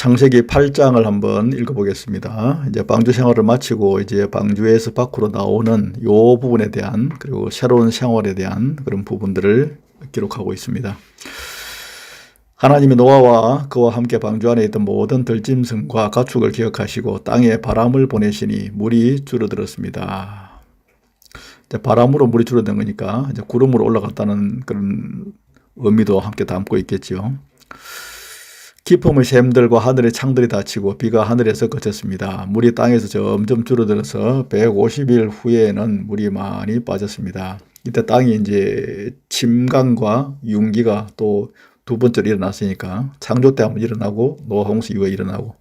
창세기 8장을 한번 읽어보겠습니다. 이제 방주 생활을 마치고 이제 방주에서 밖으로 나오는 요 부분에 대한, 그리고 새로운 생활에 대한 그런 부분들을 기록하고 있습니다. 하나님이 노아와 그와 함께 방주 안에 있던 모든 들짐승과 가축을 기억하시고 땅에 바람을 보내시니 물이 줄어들었습니다. 이제 바람으로 물이 줄어든 거니까 이제 구름으로 올라갔다는 그런 의미도 함께 담고 있겠죠. 깊음의 샘들과 하늘의 창들이 닫히고 비가 하늘에서 그쳤습니다. 물이 땅에서 점점 줄어들어서 150일 후에는 물이 많이 빠졌습니다. 이때 땅이 이제 침강과 융기가 또 두 번째로 일어났으니까 창조 때 한번 일어나고 노아 홍수 이후에 일어나고,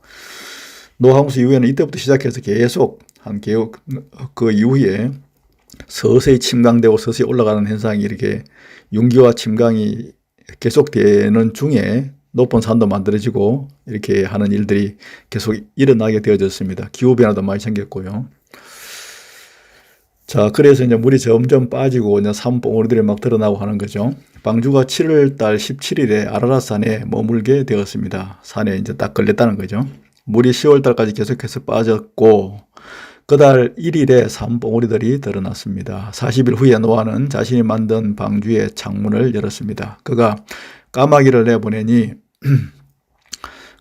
노아 홍수 이후에는 이때부터 시작해서 계속 그 이후에 서서히 침강되고 서서히 올라가는 현상이, 이렇게 융기와 침강이 계속되는 중에 높은 산도 만들어지고 이렇게 하는 일들이 계속 일어나게 되어졌습니다. 기후변화도 많이 생겼고요. 자, 그래서 이제 물이 점점 빠지고 이제 산봉우리들이 막 드러나고 하는 거죠. 방주가 7월달 17일에 아라랏산에 머물게 되었습니다. 산에 이제 딱 걸렸다는 거죠. 물이 10월달까지 계속해서 빠졌고, 그달 1일에 산봉우리들이 드러났습니다. 40일 후에 노아는 자신이 만든 방주의 창문을 열었습니다. 그가 까마귀를 내보내니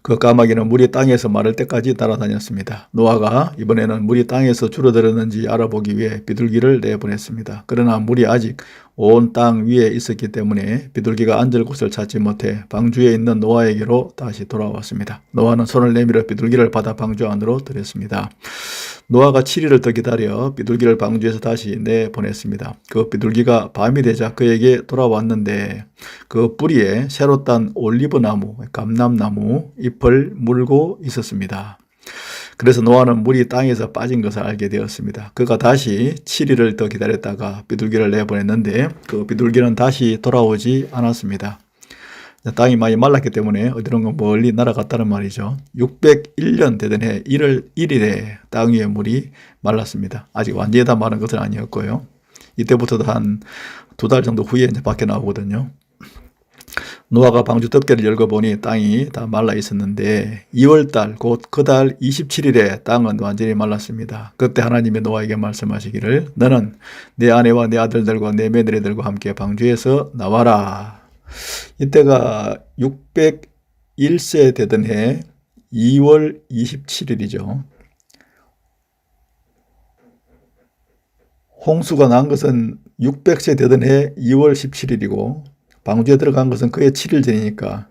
그 까마귀는 물이 땅에서 마를 때까지 날아다녔습니다. 노아가 이번에는 물이 땅에서 줄어들었는지 알아보기 위해 비둘기를 내보냈습니다. 그러나 물이 아직 온 땅 위에 있었기 때문에 비둘기가 앉을 곳을 찾지 못해 방주에 있는 노아에게로 다시 돌아왔습니다. 노아는 손을 내밀어 비둘기를 받아 방주 안으로 들였습니다. 노아가 7일을 더 기다려 비둘기를 방주에서 다시 내보냈습니다. 그 비둘기가 밤이 되자 그에게 돌아왔는데 그 뿌리에 새로 딴 올리브나무, 감람나무 잎을 물고 있었습니다. 그래서 노아는 물이 땅에서 빠진 것을 알게 되었습니다. 그가 다시 7일을 더 기다렸다가 비둘기를 내보냈는데 그 비둘기는 다시 돌아오지 않았습니다. 땅이 많이 말랐기 때문에 어디론가 멀리 날아갔다는 말이죠. 601년 되던 해 1월 1일에 땅 위에 물이 말랐습니다. 아직 완전히 다 마른 것은 아니었고요. 이때부터도 한 2달 정도 후에 이제 밖에 나오거든요. 노아가 방주 덮개를 열고 보니 땅이 다 말라 있었는데 2월달 곧 그 달 27일에 땅은 완전히 말랐습니다. 그때 하나님이 노아에게 말씀하시기를 너는 내 아내와 내 아들들과 내 며느리들과 함께 방주에서 나와라. 이때가 601세 되던 해 2월 27일이죠. 홍수가 난 것은 600세 되던 해 2월 17일이고 방주에 들어간 것은 그해 7일 전이니까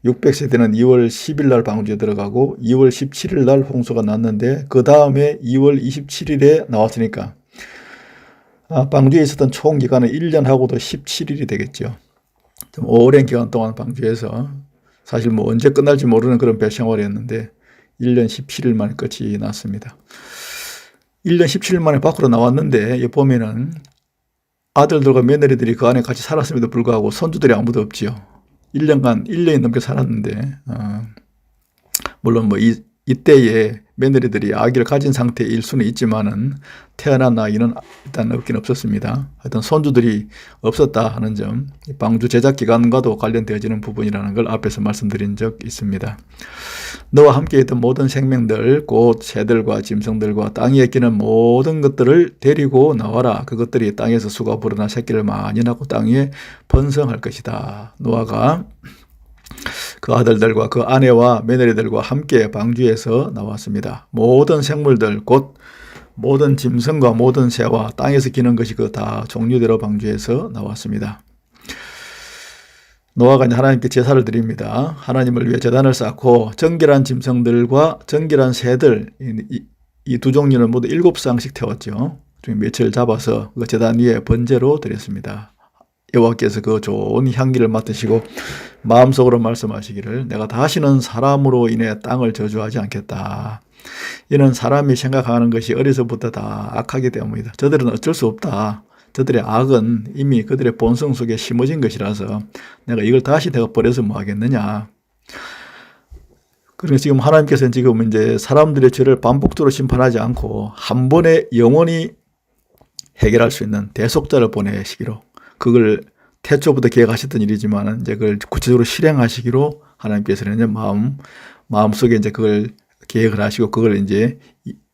600세 되는 2월 10일 날 방주에 들어가고 2월 17일 날 홍수가 났는데 그 다음에 2월 27일에 나왔으니까 방주에 있었던 총 기간은 1년하고도 17일이 되겠죠. 좀 오랜 기간 동안 방주에서 사실 뭐 언제 끝날지 모르는 그런 배생활이었는데 1년 17일 만에 끝이 났습니다. 1년 17일 만에 밖으로 나왔는데 여기 보면은 아들들과 며느리들이 그 안에 같이 살았음에도 불구하고 손주들이 아무도 없지요. 1년이 넘게 살았는데 물론 뭐 이때에 며느리들이 아기를 가진 상태일 수는 있지만은 태어난 아기는 일단 없긴 없었습니다. 하여튼 손주들이 없었다 하는 점, 방주 제작 기간과도 관련되어지는 부분이라는 걸 앞에서 말씀드린 적 있습니다. 너와 함께 있던 모든 생명들, 곧 새들과 짐승들과 땅에 끼는 모든 것들을 데리고 나와라. 그것들이 땅에서 수가 불어나 새끼를 많이 낳고 땅 위에 번성할 것이다. 노아가 그 아들들과 그 아내와 며느리들과 함께 방주에서 나왔습니다. 모든 생물들, 곧 모든 짐승과 모든 새와 땅에서 기는 것이 그 다 종류대로 방주에서 나왔습니다. 노아가 하나님께 제사를 드립니다. 하나님을 위해 제단을 쌓고 정결한 짐승들과 정결한 새들, 이 두 종류는 모두 7쌍씩 태웠죠. 며칠 잡아서 그 제단 위에 번제로 드렸습니다. 여호와께서 그 좋은 향기를 맡으시고 마음속으로 말씀하시기를 내가 다시는 사람으로 인해 땅을 저주하지 않겠다. 이는 사람이 생각하는 것이 어려서부터 다 악하기 때문이다. 저들은 어쩔 수 없다. 저들의 악은 이미 그들의 본성 속에 심어진 것이라서 내가 이걸 다시 내가 버려서 뭐 하겠느냐. 그러니까 지금 하나님께서는 지금 이제 사람들의 죄를 반복적으로 심판하지 않고 한 번에 영원히 해결할 수 있는 대속자를 보내시기로, 그걸 태초부터 계획하셨던 일이지만 이제 그걸 구체적으로 실행하시기로 하나님께서는 이제 마음 마음속에 이제 그걸 계획을 하시고 그걸 이제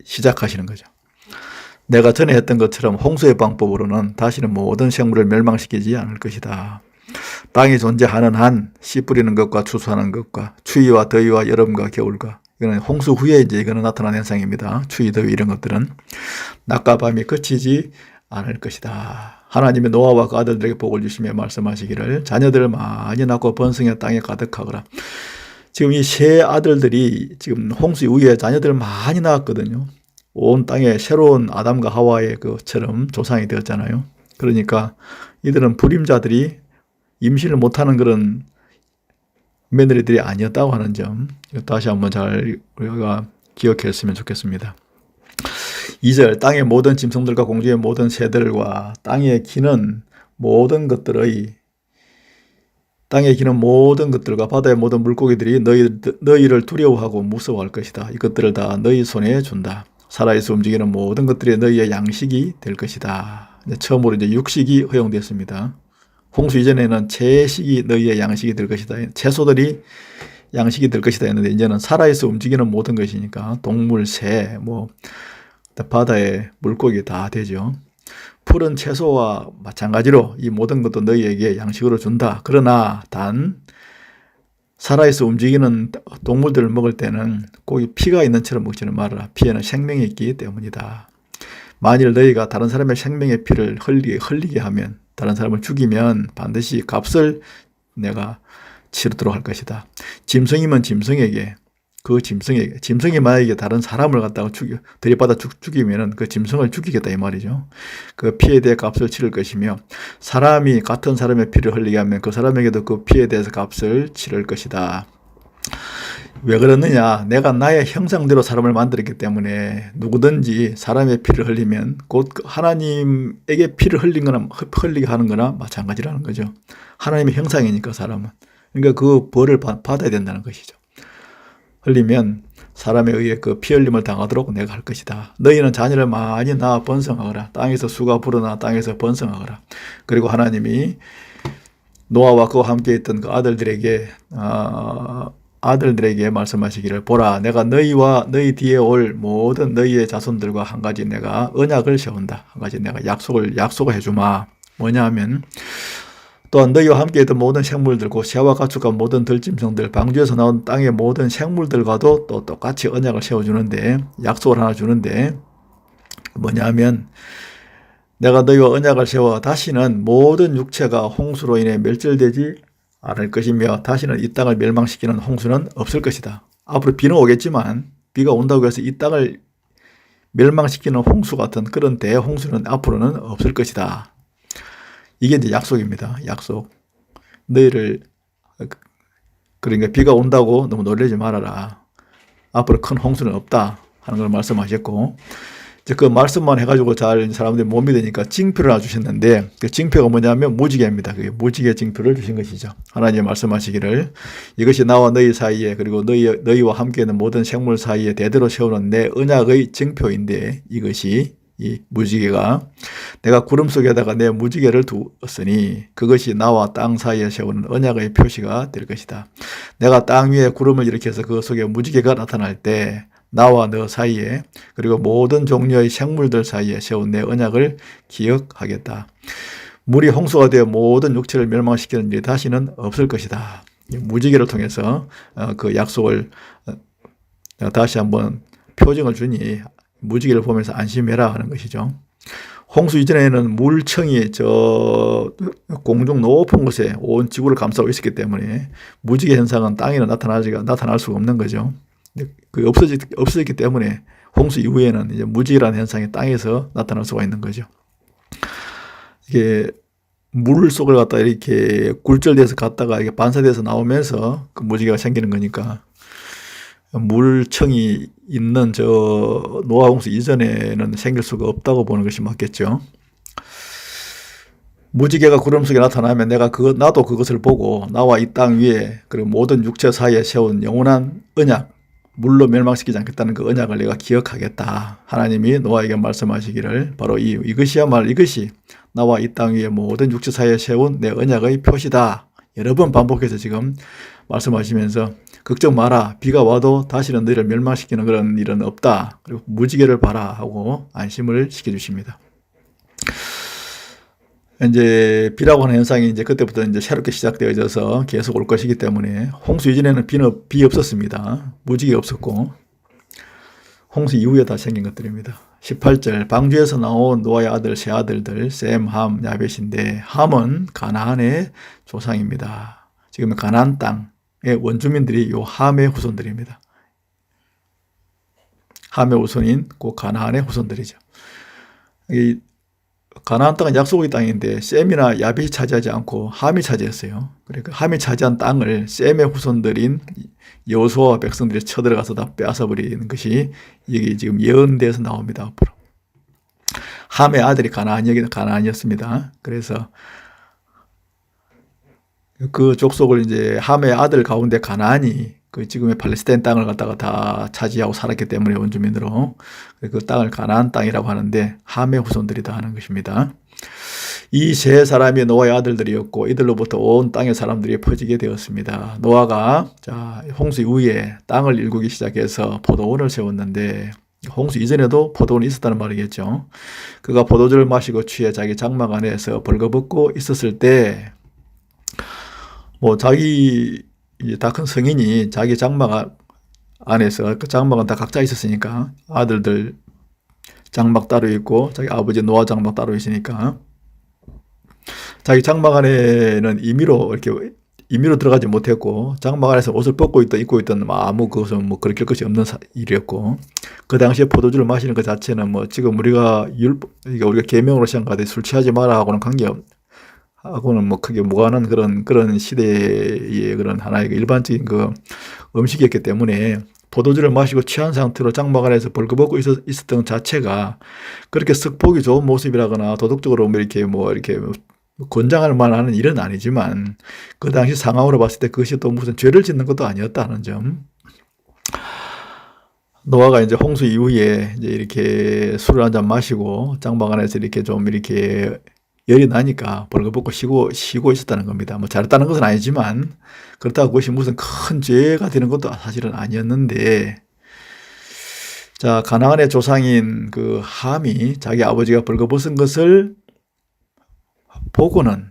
시작하시는 거죠. 내가 전에 했던 것처럼 홍수의 방법으로는 다시는 모든 생물을 멸망시키지 않을 것이다. 땅이 존재하는 한 씨 뿌리는 것과 추수하는 것과 추위와 더위와 여름과 겨울과, 이거는 홍수 후에 이제 이거는 나타난 현상입니다. 추위, 더위 이런 것들은 낮과 밤이 그치지 않을 것이다. 하나님의 노아와 그 아들들에게 복을 주시며 말씀하시기를 자녀들을 많이 낳고 번성해 땅에 가득하거라. 지금 이 세 아들들이 지금 홍수 이후에 자녀들을 많이 낳았거든요. 온 땅에 새로운 아담과 하와의 그처럼 조상이 되었잖아요. 그러니까 이들은 불임자들이 임신을 못하는 그런 며느리들이 아니었다고 하는 점, 다시 한번 잘 우리가 기억했으면 좋겠습니다. 2절, 땅의 모든 짐승들과 공중의 모든 새들과 땅에 기는 모든 것들과 바다의 모든 물고기들이 너희를 두려워하고 무서워할 것이다. 이것들을 다 너희 손에 준다. 살아있어 움직이는 모든 것들이 너희의 양식이 될 것이다. 처음으로 이제 육식이 허용됐습니다. 홍수 이전에는 채식이 너희의 양식이 될 것이다. 채소들이 양식이 될 것이다 했는데 이제는 살아있어 움직이는 모든 것이니까 동물, 새, 바다의 물고기 다 되죠. 푸른 채소와 마찬가지로 이 모든 것도 너희에게 양식으로 준다. 그러나 단 살아있어 움직이는 동물들을 먹을 때는 꼭 피가 있는 처럼 먹지는 말아라. 피에는 생명이 있기 때문이다. 만일 너희가 다른 사람의 생명의 피를 흘리게 하면, 다른 사람을 죽이면 반드시 값을 내가 치르도록 할 것이다. 짐승이면 짐승에게, 짐승이 만약에 다른 사람을 갖다가 들이받아 죽이면은 그 짐승을 죽이겠다 이 말이죠. 그 피에 대해 값을 치를 것이며, 사람이 같은 사람의 피를 흘리게 하면 그 사람에게도 그 피에 대해서 값을 치를 것이다. 왜 그러느냐? 내가 나의 형상대로 사람을 만들었기 때문에 누구든지 사람의 피를 흘리면 곧 하나님에게 피를 흘리게 하는 거나 마찬가지라는 거죠. 하나님의 형상이니까 사람은. 그러니까 그 벌을 받아야 된다는 것이죠. 흘리면 사람에 의해 그 피 흘림을 당하도록 내가 할 것이다. 너희는 자녀를 많이 낳아 번성하거라. 땅에서 수가 불어나 땅에서 번성하거라. 그리고 하나님이 노아와 그와 함께 있던 그 아들들에게 말씀하시기를, 보라, 내가 너희와 너희 뒤에 올 모든 너희의 자손들과 한 가지 내가 언약을 세운다. 한 가지 내가 약속을 해주마. 뭐냐 하면, 또한 너희와 함께 있던 모든 생물들과 새와 가축과 모든 들짐승들, 방주에서 나온 땅의 모든 생물들과도 또 똑같이 언약을 세워주는데, 약속을 하나 주는데, 뭐냐 하면, 내가 너희와 언약을 세워 다시는 모든 육체가 홍수로 인해 멸절되지 않을 것이며 다시는 이 땅을 멸망시키는 홍수는 없을 것이다. 앞으로 비는 오겠지만 비가 온다고 해서 이 땅을 멸망시키는 홍수 같은 그런 대홍수는 앞으로는 없을 것이다. 이게 이제 약속입니다. 약속. 너희를, 그러니까 비가 온다고 너무 놀라지 말아라. 앞으로 큰 홍수는 없다 하는 걸 말씀하셨고, 이제 그 말씀만 해가지고 잘 사람들이 못 믿으니까 징표를 하나 주셨는데, 그 징표가 뭐냐면 무지개입니다. 그게 무지개 징표를 주신 것이죠. 하나님 말씀하시기를, 이것이 나와 너희 사이에 그리고 너희와 함께 있는 모든 생물 사이에 대대로 세우는 내 언약의 징표인데, 이것이 이 무지개가 내가 구름 속에다가 내 무지개를 두었으니 그것이 나와 땅 사이에 세우는 언약의 표시가 될 것이다. 내가 땅 위에 구름을 일으켜서 그 속에 무지개가 나타날 때 나와 너 사이에 그리고 모든 종류의 생물들 사이에 세운 내 언약을 기억하겠다. 물이 홍수가 되어 모든 육체를 멸망시키는 일이 다시는 없을 것이다. 무지개를 통해서 그 약속을 다시 한번 표징을 주니 무지개를 보면서 안심해라 하는 것이죠. 홍수 이전에는 물청이 저 공중 높은 곳에 온 지구를 감싸고 있었기 때문에 무지개 현상은 땅에는 나타날 수가 없는 거죠. 그 없어졌기 때문에 홍수 이후에는 이제 무지개라는 현상이 땅에서 나타날 수가 있는 거죠. 이게 물 속을 갖다 이렇게 굴절돼서 갔다가 이게 반사돼서 나오면서 그 무지개가 생기는 거니까, 물청이 있는 저 노아 홍수 이전에는 생길 수가 없다고 보는 것이 맞겠죠. 무지개가 구름 속에 나타나면 나도 그것을 보고 나와 이 땅 위에 그리고 모든 육체 사이에 세운 영원한 언약, 물로 멸망시키지 않겠다는 그 언약을 내가 기억하겠다. 하나님이 노아에게 말씀하시기를, 바로 이것이 나와 이 땅 위에 모든 육체 사이에 세운 내 언약의 표시다. 여러 번 반복해서 지금 말씀하시면서 걱정 마라. 비가 와도 다시는 너희를 멸망시키는 그런 일은 없다. 그리고 무지개를 봐라 하고 안심을 시켜주십니다. 이제 비라고 하는 현상이 이제 그때부터 이제 새롭게 시작되어져서 계속 올 것이기 때문에 홍수 이전에는 비 없었습니다. 무지개 없었고 홍수 이후에 다 생긴 것들입니다. 18절 방주에서 나온 노아의 아들 세 아들들 셈, 함, 야벳인데 함은 가나안의 조상입니다. 지금 가나안 땅의 원주민들이 요 함의 후손들입니다. 함의 후손인 그 가나안의 후손들이죠. 이 가나안 땅은 약속의 땅인데 셈이나 야벳이 차지하지 않고 함이 차지했어요. 그러니까 함이 차지한 땅을 셈의 후손들인 여호수아와 백성들이 쳐들어가서 다 빼앗아버리는 것이 여기 지금 예언대에서 나옵니다. 앞으로 함의 아들이 가나안이었습니다. 그래서 그 족속을 이제 함의 아들 가운데 가나안이 그 지금의 팔레스타인 땅을 갖다가 다 차지하고 살았기 때문에 원주민으로 그 땅을 가나안 땅이라고 하는데 함의 후손들이다 하는 것입니다. 이 세 사람이 노아의 아들들이었고 이들로부터 온 땅의 사람들이 퍼지게 되었습니다. 노아가 홍수 이후에 땅을 일구기 시작해서 포도원을 세웠는데 홍수 이전에도 포도원이 있었다는 말이겠죠. 그가 포도주를 마시고 취해 자기 장막 안에서 벌거벗고 있었을 때 자기 다 큰 성인이 자기 장막 안에서 그 장막은 다 각자 있었으니까 아들들 장막 따로 있고 자기 아버지 노아 장막 따로 있으니까 자기 장막 안에는 임의로 들어가지 못했고 장막 안에서 옷을 입고 있던 아무 그것은 그럴 것이 없는 일이었고 그 당시에 포도주를 마시는 것 자체는 지금 우리가 계명으로 시행하듯이 술 취하지 마라 하고는 하고는 크게 무관한 그런 시대의 그런 하나의 일반적인 그 음식이었기 때문에 포도주를 마시고 취한 상태로 장막 안에서 벌거벗고 있었던 자체가 그렇게 썩 보기 좋은 모습이라거나 도덕적으로 이렇게 권장할 만한 일은 아니지만 그 당시 상황으로 봤을 때 그것이 또 무슨 죄를 짓는 것도 아니었다는 점. 노아가 이제 홍수 이후에 이제 이렇게 술을 한잔 마시고 장막 안에서 이렇게 열이 나니까 벌거벗고 쉬고 있었다는 겁니다. 잘했다는 것은 아니지만 그렇다고 그것이 무슨 큰 죄가 되는 것도 사실은 아니었는데 가나안의 조상인 그 함이 자기 아버지가 벌거벗은 것을 보고는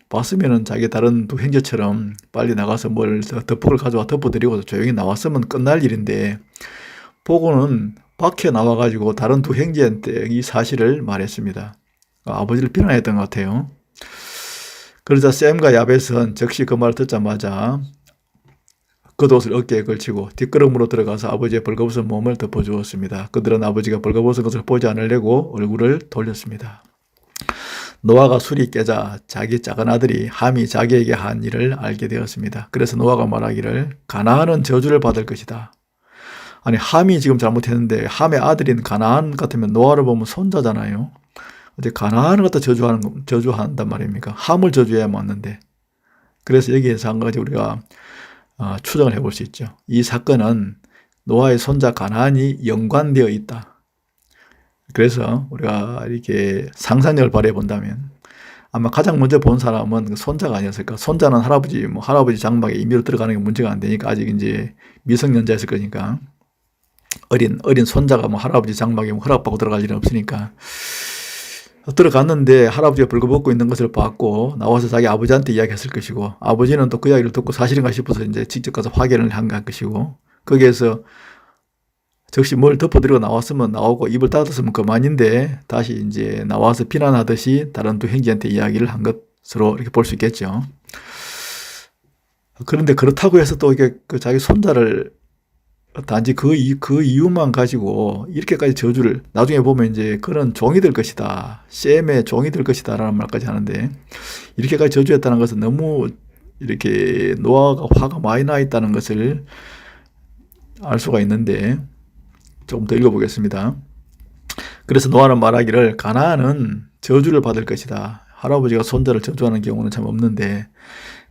봤으면은 자기 다른 두 형제처럼 빨리 나가서 덮어를 가져와 덮어드리고 조용히 나왔으면 끝날 일인데 보고는 밖에 나와가지고 다른 두 형제한테 이 사실을 말했습니다. 아버지를 비난했던 것 같아요. 그러자 셈과 야벳은 즉시 그 말을 듣자마자 겉옷을 어깨에 걸치고 뒷걸음으로 들어가서 아버지의 벌거벗은 몸을 덮어주었습니다. 그들은 아버지가 벌거벗은 것을 보지 않으려고 얼굴을 돌렸습니다. 노아가 술이 깨자 자기 작은 아들이 함이 자기에게 한 일을 알게 되었습니다. 그래서 노아가 말하기를 가나안은 저주를 받을 것이다. 아니 함이 지금 잘못했는데 함의 아들인 가나안 같으면 노아를 보면 손자잖아요. 어제 가나안을 갖다 저주한단 말입니까? 함을 저주해야 맞는데. 그래서 여기에서 한 가지 우리가 추정을 해볼 수 있죠. 이 사건은 노아의 손자 가나안이 연관되어 있다. 그래서 우리가 이렇게 상상력을 발휘해 본다면 아마 가장 먼저 본 사람은 그 손자가 아니었을까. 손자는 할아버지 장막에 임의로 들어가는 게 문제가 안 되니까 아직 이제 미성년자였을 거니까 어린 손자가 할아버지 장막에 허락받고 들어갈 일은 없으니까 들어갔는데 할아버지가 벌거벗고 있는 것을 봤고 나와서 자기 아버지한테 이야기했을 것이고 아버지는 또 그 이야기를 듣고 사실인가 싶어서 이제 직접 가서 확인을 한 것이고 거기에서 즉시 뭘 덮어드리고 나왔으면 나오고 입을 닫았으면 그만인데 다시 이제 나와서 비난하듯이 다른 두 형제한테 이야기를 한 것으로 이렇게 볼 수 있겠죠. 그런데 그렇다고 해서 또 이게 자기 손자를 단지 그 이유만 가지고 이렇게까지 저주를 나중에 보면 이제 그런 종이 될 것이다. 셈의 종이 될 것이다 라는 말까지 하는데 이렇게까지 저주했다는 것은 너무 이렇게 노아가 화가 많이 나 있다는 것을 알 수가 있는데 조금 더 읽어보겠습니다. 그래서 노아는 말하기를 가나안은 저주를 받을 것이다. 할아버지가 손자를 저주하는 경우는 참 없는데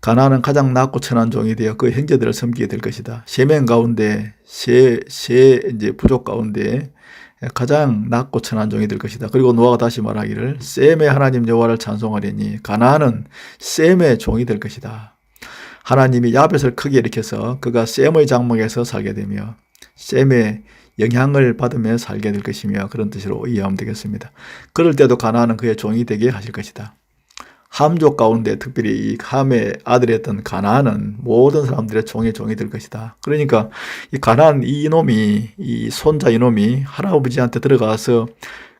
가나안은 가장 낮고 천한 종이 되어 그 형제들을 섬기게 될 것이다. 셈의 가운데 이제 부족 가운데 가장 낮고 천한 종이 될 것이다. 그리고 노아가 다시 말하기를 셈의 하나님 여호와를 찬송하리니 가나안은 셈의 종이 될 것이다. 하나님이 야벳을 크게 일으켜서 그가 셈의 장막에서 살게 되며 셈의 영향을 받으며 살게 될 것이며 그런 뜻으로 이해하면 되겠습니다. 그럴 때도 가나안은 그의 종이 되게 하실 것이다. 함족 가운데 특별히 이 함의 아들이었던 가나안은 모든 사람들의 종이 될 것이다. 그러니까 이 가나안 이놈이 이 손자 이놈이 할아버지한테 들어가서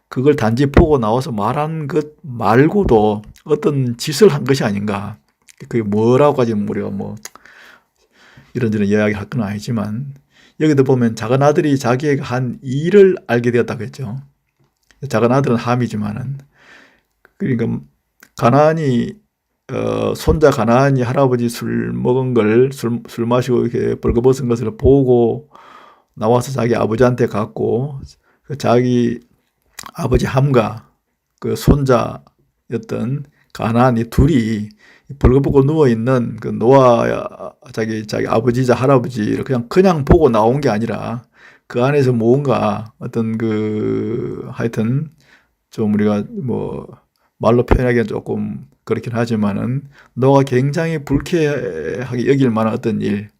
그걸 단지 보고 나와서 말한 것 말고도 어떤 짓을 한 것이 아닌가. 그게 뭐라고 하지 우리가 뭐 이런저런 이야기 할 건 아니지만 여기도 보면 작은 아들이 자기가 한 일을 알게 되었다고 했죠. 작은 아들은 함이지만은 그러니까 가나안이 손자 가나안이 할아버지 술 먹은 걸 술 마시고 이렇게 벌거벗은 것을 보고 나와서 자기 아버지한테 갖고 그 자기 아버지 함과 그 손자였던 가나안이 둘이 벌거벗고 누워있는 그 노아 자기 아버지자 할아버지를 그냥 보고 나온 게 아니라 그 안에서 뭔가 어떤 그 하여튼 좀 우리가 뭐 말로 표현하기는 조금 그렇긴 하지만은 노아가 굉장히 불쾌하게 여길 만한 어떤 일,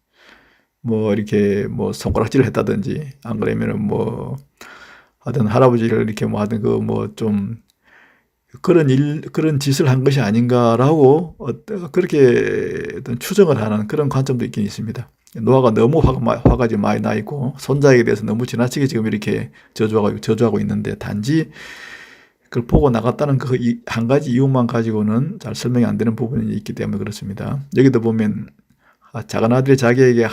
뭐 이렇게 뭐 손가락질을 했다든지 안 그러면은 뭐 하여튼 할아버지를 이렇게 뭐 하든 그 뭐 좀 그런 짓을 한 것이 아닌가라고 그렇게 어떤 추정을 하는 그런 관점도 있긴 있습니다. 노아가 너무 화가 지금 많이 나 있고 손자에게 대해서 너무 지나치게 지금 이렇게 저주하고 있는데 단지 그걸 보고 나갔다는 그 한 가지 이유만 가지고는 잘 설명이 안 되는 부분이 있기 때문에 그렇습니다. 여기도 보면 작은 아들이 자기에게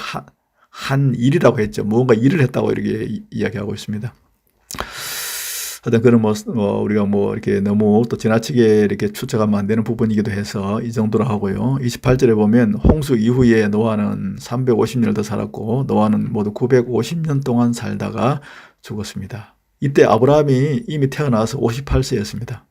한 일이라고 했죠. 무언가 일을 했다고 이렇게 이야기하고 있습니다. 하여튼 그런 우리가 이렇게 너무 또 지나치게 이렇게 추측하면 안 되는 부분이기도 해서 이 정도로 하고요. 28절에 보면 홍수 이후에 노아는 350년을 더 살았고 노아는 모두 950년 동안 살다가 죽었습니다. 이때 아브라함이 이미 태어나서 58세였습니다.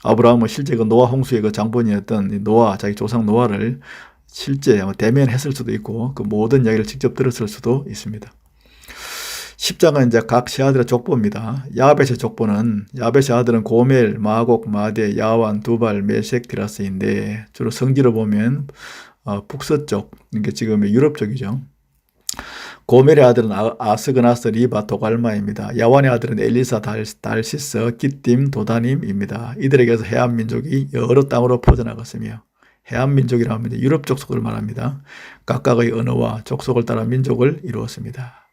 아브라함은 실제 그 노아 홍수의 그 장본이었던 노아, 자기 조상 노아를 실제 대면했을 수도 있고 그 모든 이야기를 직접 들었을 수도 있습니다. 10장은 이제 각 세 아들의 족보입니다. 야벳의 족보는 야벳의 아들은 고멜, 마곡, 마대, 야완, 두발, 메색, 디라스인데 주로 성지로 보면 북서쪽, 그러니까 지금 유럽 쪽이죠. 고멜의 아들은 아스그나스, 리바, 도갈마입니다. 야완의 아들은 엘리사, 달시스, 기띔, 도다님입니다. 이들에게서 해안민족이 여러 땅으로 퍼져나갔으며 해안민족이라 하면 유럽 족속을 말합니다. 각각의 언어와 족속을 따라 민족을 이루었습니다.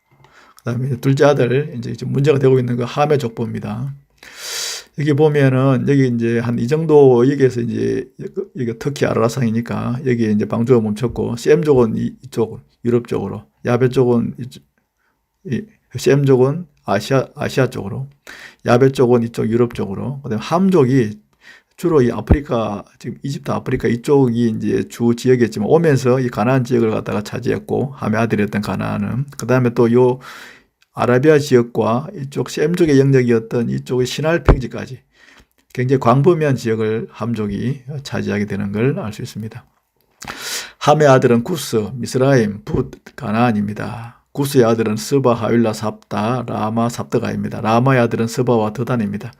그 다음에 둘째 아들, 이제 문제가 되고 있는 그 함의 족보입니다. 여기 보면은, 여기 이제 한 이 정도, 여기에서 이제, 여기 터키 아라라상이니까, 여기 이제 방주가 멈췄고, 셈족은 이쪽, 유럽 쪽으로, 야벳 쪽은 셈족은 아시아 쪽으로, 야벳 쪽은 이쪽 유럽 쪽으로, 그 다음에 함족이 주로 이 아프리카, 지금 이집트 아프리카 이쪽이 이제 주 지역이었지만 오면서 이 가나안 지역을 갖다가 차지했고, 함의 아들이었던 가나안은, 그 다음에 또 요 아라비아 지역과 이쪽 셈족의 영역이었던 이쪽의 시날 평지까지 굉장히 광범위한 지역을 함족이 차지하게 되는 걸 알 수 있습니다. 함의 아들은 구스, 미스라임, 붓, 가나안입니다. 구스의 아들은 스바, 하윌라, 삽다, 라마, 삽드가입니다. 라마의 아들은 스바와 드단입니다.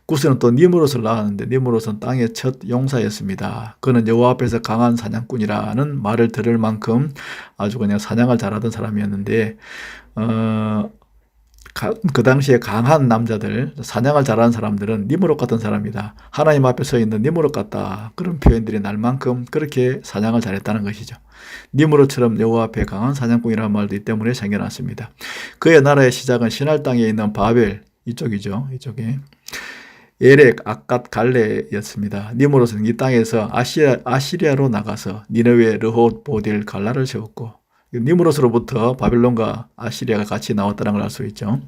구스는 또 니므롯을 낳았는데 니므롯은 땅의 첫 용사였습니다. 그는 여호와 앞에서 강한 사냥꾼이라는 말을 들을 만큼 아주 그냥 사냥을 잘하던 사람이었는데 그 당시에 강한 남자들, 사냥을 잘하는 사람들은 니므롯 같은 사람이다. 하나님 앞에 서 있는 니므롯 같다. 그런 표현들이 날 만큼 그렇게 사냥을 잘했다는 것이죠. 니므롯처럼 여호와 앞에 강한 사냥꾼이라는 말도 이 때문에 생겨났습니다. 그의 나라의 시작은 시날 땅에 있는 바벨, 이쪽이죠. 이쪽에. 에렉, 아갓, 갈레였습니다. 니므롯은 이 땅에서 아시리아로 나가서 니느웨, 르톳, 보딜, 갈라를 세웠고 니므롯으로부터 바빌론과 아시리아가 같이 나왔다는 걸 알 수 있죠.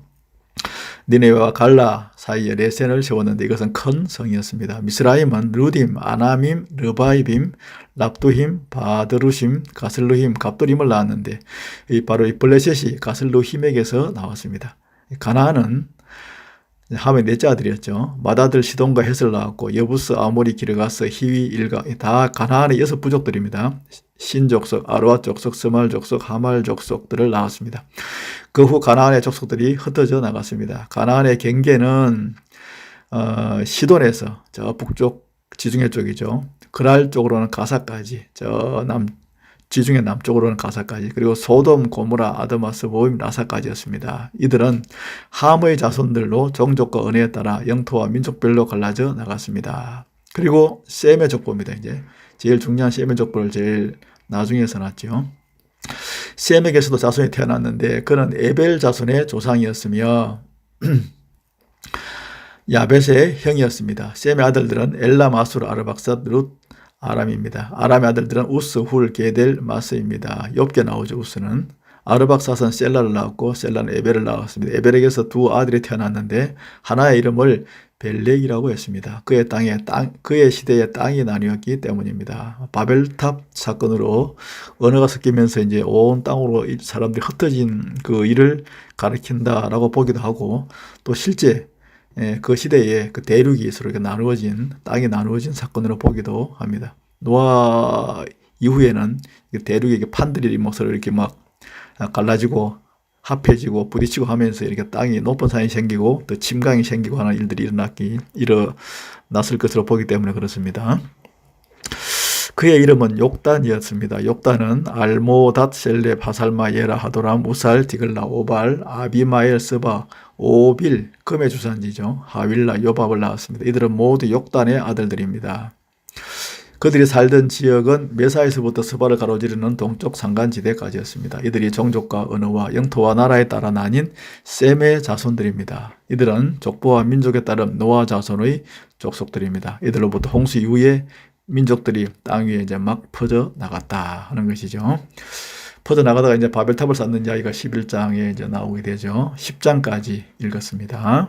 니네웨와 갈라 사이에 레센을 세웠는데 이것은 큰 성이었습니다. 미스라임은 루딤, 아나밈, 르바이빔, 랍두힘, 바드루심, 가슬루힘, 갑돌임을 낳았는데 바로 이 블레셋이 가슬루힘에게서 나왔습니다. 가나안은 함의 넷째 아들이었죠. 맏아들 시돈과 헷을 낳았고 여부스, 아모리, 기르가스, 히위, 일가 다 가나안의 6 부족들입니다. 신족속, 아르와 족속, 스말 족속, 하말 족속들을 낳았습니다. 그 후 가나안의 족속들이 흩어져 나갔습니다. 가나안의 경계는 시돈에서 저 북쪽 지중해 쪽이죠. 그랄 쪽으로는 가사까지 저 지중해 남쪽으로는 가사까지, 그리고 소돔, 고모라, 아드마스, 모임, 라사까지였습니다. 이들은 함의 자손들로 종족과 은혜에 따라 영토와 민족별로 갈라져 나갔습니다. 그리고 셈의 족보입니다. 이제 제일 중요한 셈의 족보를 제일 나중에 써놨죠. 셈에게서도 자손이 태어났는데 그는 에벨 자손의 조상이었으며 야벳의 형이었습니다. 셈의 아들들은 엘람, 아술, 아르박삿, 룻, 아람입니다. 아람의 아들들은 우스, 훌, 게델, 마스입니다. 욥게 나오죠. 우스는. 아르박삿은 셀라를 낳았고 셀라는 에벨을 낳았습니다. 에벨에게서 두 아들이 태어났는데 하나의 이름을 벨렉이라고 했습니다. 그의 시대에 땅이 나뉘었기 때문입니다. 바벨탑 사건으로 언어가 섞이면서 이제 온 땅으로 사람들이 흩어진 그 일을 가리킨다라고 보기도 하고, 또 실제 그 시대에 그 대륙이 서로 땅이 나누어진 사건으로 보기도 합니다. 노아 이후에는 대륙이 판들이 서로 이렇게 막 갈라지고 합해지고 부딪히고 하면서 이렇게 땅이 높은 산이 생기고 또 침강이 생기고 하는 일들이 일어났을 것으로 보기 때문에 그렇습니다. 그의 이름은 욕단이었습니다. 욕단은 알모닷, 셀레, 바살마, 예라, 하도람, 우살, 디글라, 오발, 아비마엘, 스바, 오빌, 금의 주산지죠. 하윌라, 요밥을 낳았습니다. 이들은 모두 욕단의 아들들입니다. 그들이 살던 지역은 메사에서부터 스바를 가로지르는 동쪽 산간지대까지였습니다. 이들이 종족과 언어와 영토와 나라에 따라 나뉜 셈의 자손들입니다. 이들은 족보와 민족에 따른 노아 자손의 족속들입니다. 이들로부터 홍수 이후에 민족들이 땅 위에 이제 막 퍼져 나갔다 하는 것이죠. 퍼져 나가다가 이제 바벨탑을 쌓는 이야기가 11장에 이제 나오게 되죠. 10장까지 읽었습니다.